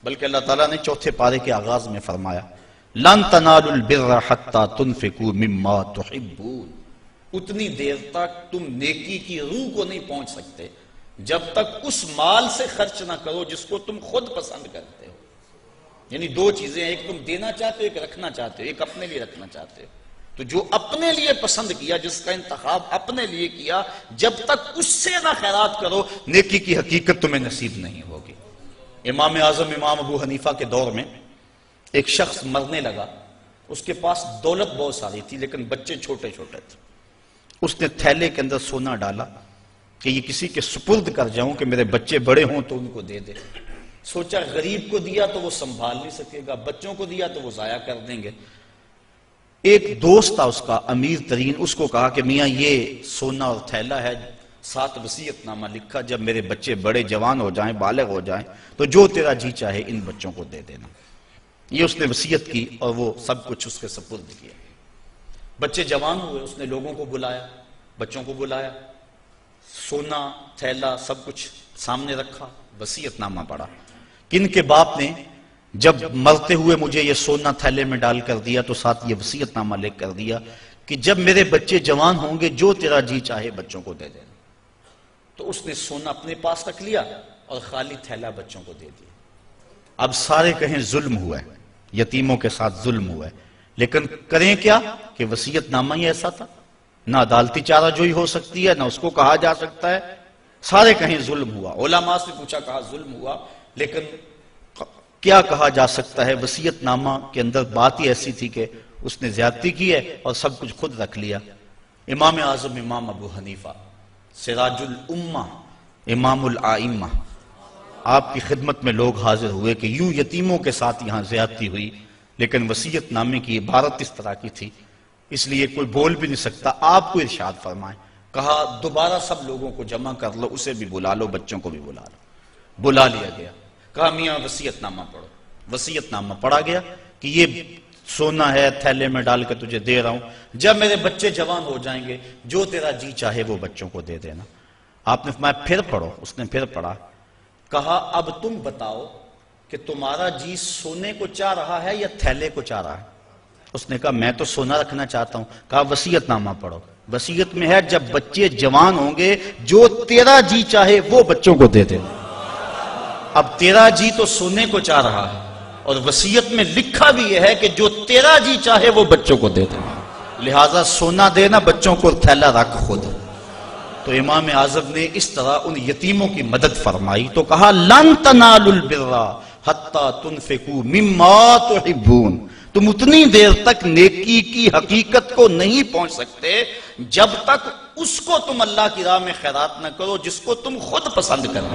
بلکہ اللہ تعالیٰ نے چوتھے پارے کے آغاز میں فرمایا لن تنالوا البر حتى تنفقوا مما تحبون، اتنی دیر تک تم نیکی کی روح کو نہیں پہنچ سکتے جب تک اس مال سے خرچ نہ کرو جس کو تم خود پسند کرتے ہو. یعنی دو چیزیں، ایک تم دینا چاہتے ہو، ایک رکھنا چاہتے ہو، ایک اپنے لیے رکھنا چاہتے ہو. تو جو اپنے لیے پسند کیا، جس کا انتخاب اپنے لیے کیا، جب تک اس سے نہ خیرات کرو نیکی کی حقیقت تمہیں نصیب نہیں ہوگی. امام اعظم امام ابو حنیفہ کے دور میں ایک شخص مرنے لگا، اس کے پاس دولت بہت ساری تھی لیکن بچے چھوٹے چھوٹے تھے. اس نے تھیلے کے اندر سونا ڈالا کہ یہ کسی کے سپرد کر جاؤں کہ میرے بچے بڑے ہوں تو ان کو دے دے. سوچا غریب کو دیا تو وہ سنبھال نہیں سکے گا، بچوں کو دیا تو وہ ضائع کر دیں گے. ایک دوست تھا اس کا امیر ترین، اس کو کہا کہ میاں یہ سونا اور تھیلا ہے، 7 وصیت نامہ لکھا، جب میرے بچے بڑے جوان ہو جائیں، بالغ ہو جائیں تو جو تیرا جی چاہے ان بچوں کو دے دینا. یہ اس نے وصیت کی اور وہ سب کچھ اس کے سپرد کیا. بچے جوان ہوئے، اس نے لوگوں کو بلایا، بچوں کو بلایا، سونا تھیلا سب کچھ سامنے رکھا، وصیت نامہ پڑھا. کن کے باپ نے جب مرتے ہوئے مجھے یہ سونا تھیلے میں ڈال کر دیا تو ساتھ یہ وصیت نامہ لکھ کر دیا کہ جب میرے بچے جوان ہوں گے جو تیرا جی چاہے بچوں کو دے دینا. تو اس نے سونا اپنے پاس رکھ لیا اور خالی تھیلا بچوں کو دے دیا. اب سارے کہیں ظلم ہوا ہے، یتیموں کے ساتھ ظلم ہوا ہے، لیکن کریں کیا کہ وصیت نامہ ہی ایسا تھا، نہ عدالتی چارہ جوئی ہو سکتی ہے، نہ اس کو کہا جا سکتا ہے. سارے کہیں ظلم ہوا. علماء سے پوچھا، کہا ظلم ہوا، لیکن کیا کہا جا سکتا ہے؟ وصیت نامہ کے اندر بات ہی ایسی تھی کہ اس نے زیادتی کی ہے اور سب کچھ خود رکھ لیا. امام اعظم امام ابو حنیفہ سراج الامہ امام الائمہ، آپ کی خدمت میں لوگ حاضر ہوئے کہ یوں یتیموں کے ساتھ یہاں زیادتی ہوئی، لیکن وصیت نامے کی عبارت اس طرح کی تھی، اس لیے کوئی بول بھی نہیں سکتا. آپ کو ارشاد فرمائیں. کہا دوبارہ سب لوگوں کو جمع کر لو، اسے بھی بلا لو، بچوں کو بھی بلا لو. بلا لیا گیا. کہا میاں وصیت نامہ پڑھو. وصیت نامہ پڑھا گیا کہ یہ سونا ہے، تھیلے میں ڈال کے تجھے دے رہا ہوں، جب میرے بچے جوان ہو جائیں گے جو تیرا جی چاہے وہ بچوں کو دے دینا. آپ نے فرمایا پھر پڑھو. اس نے پھر پڑھا. کہا اب تم بتاؤ کہ تمہارا جی سونے کو چاہ رہا ہے یا تھیلے کو چاہ رہا ہے؟ اس نے کہا میں تو سونا رکھنا چاہتا ہوں. کہا وصیت نامہ پڑھو. وصیت میں ہے جب بچے جوان ہوں گے جو تیرا جی چاہے وہ بچوں کو دے دینا. اب تیرا جی تو سونے کو چاہ رہا ہے اور وصیت میں لکھا بھی یہ ہے کہ جو تیرا جی چاہے وہ بچوں کو دے دینا، لہٰذا سونا دینا، بچوں کو تھیلا رکھ خود. تو امام اعظم نے اس طرح ان یتیموں کی مدد فرمائی تو کہا لن تنالوا البر حتی تنفقوا مما تحبون، تم اتنی دیر تک نیکی کی حقیقت کو نہیں پہنچ سکتے جب تک اس کو تم اللہ کی راہ میں خیرات نہ کرو جس کو تم خود پسند کرو.